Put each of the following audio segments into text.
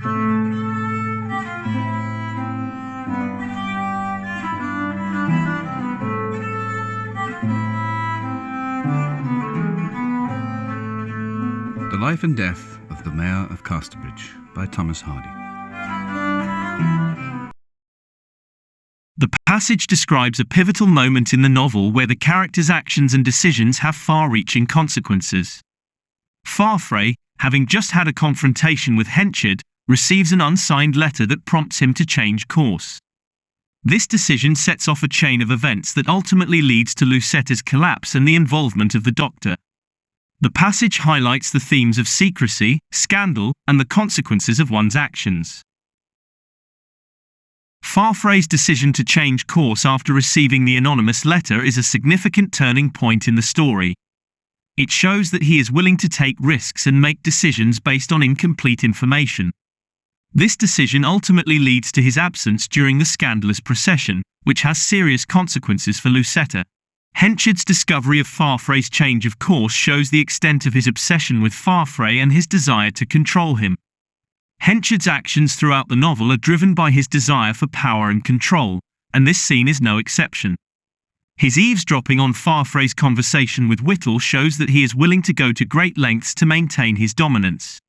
The Life and Death of the Mayor of Casterbridge by Thomas Hardy. The passage describes a pivotal moment in the novel where the characters' actions and decisions have far-reaching consequences. Farfrae, having just had a confrontation with Henchard, receives an unsigned letter that prompts him to change course. This decision sets off a chain of events that ultimately leads to Lucetta's collapse and the involvement of the Doctor. The passage highlights the themes of secrecy, scandal, and the consequences of one's actions. Farfrae's decision to change course after receiving the anonymous letter is a significant turning point in the story. It shows that he is willing to take risks and make decisions based on incomplete information. This decision ultimately leads to his absence during the scandalous procession, which has serious consequences for Lucetta. Henchard's discovery of Farfrae's change of course shows the extent of his obsession with Farfrae and his desire to control him. Henchard's actions throughout the novel are driven by his desire for power and control, and this scene is no exception. His eavesdropping on Farfrae's conversation with Whittle shows that he is willing to go to great lengths to maintain his dominance.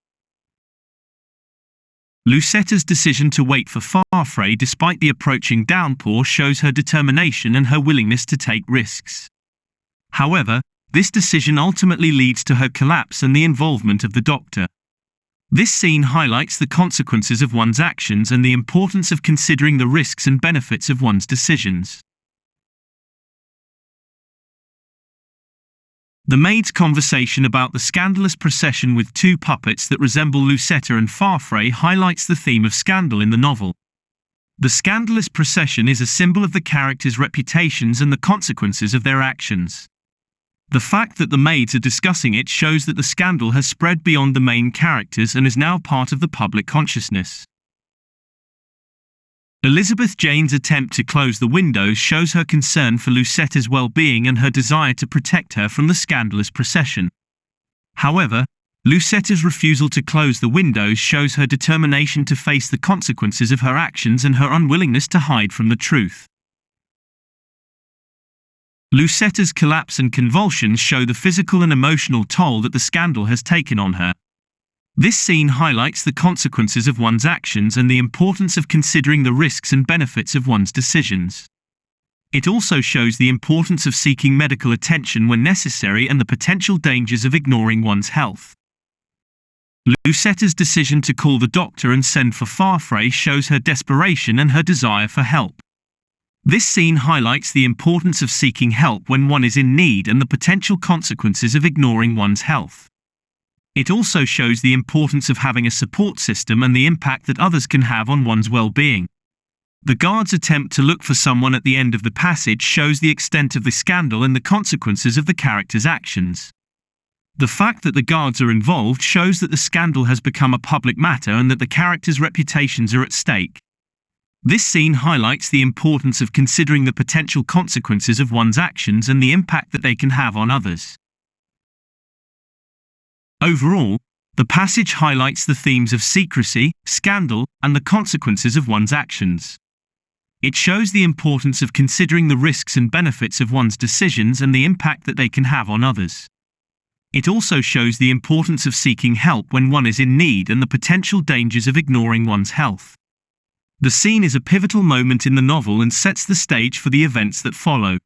Lucetta's decision to wait for Farfrae despite the approaching downpour shows her determination and her willingness to take risks. However, this decision ultimately leads to her collapse and the involvement of the Doctor. This scene highlights the consequences of one's actions and the importance of considering the risks and benefits of one's decisions. The maid's conversation about the scandalous procession with two puppets that resemble Lucetta and Farfrae highlights the theme of scandal in the novel. The scandalous procession is a symbol of the characters' reputations and the consequences of their actions. The fact that the maids are discussing it shows that the scandal has spread beyond the main characters and is now part of the public consciousness. Elizabeth Jane's attempt to close the windows shows her concern for Lucetta's well-being and her desire to protect her from the scandalous procession. However, Lucetta's refusal to close the windows shows her determination to face the consequences of her actions and her unwillingness to hide from the truth. Lucetta's collapse and convulsions show the physical and emotional toll that the scandal has taken on her. This scene highlights the consequences of one's actions and the importance of considering the risks and benefits of one's decisions. It also shows the importance of seeking medical attention when necessary and the potential dangers of ignoring one's health. Lucetta's decision to call the Doctor and send for Farfrae shows her desperation and her desire for help. This scene highlights the importance of seeking help when one is in need and the potential consequences of ignoring one's health. It also shows the importance of having a support system and the impact that others can have on one's well-being. The guard's attempt to look for someone at the end of the passage shows the extent of the scandal and the consequences of the character's actions. The fact that the guards are involved shows that the scandal has become a public matter and that the characters' reputations are at stake. This scene highlights the importance of considering the potential consequences of one's actions and the impact that they can have on others. Overall, the passage highlights the themes of secrecy, scandal, and the consequences of one's actions. It shows the importance of considering the risks and benefits of one's decisions and the impact that they can have on others. It also shows the importance of seeking help when one is in need and the potential dangers of ignoring one's health. The scene is a pivotal moment in the novel and sets the stage for the events that follow.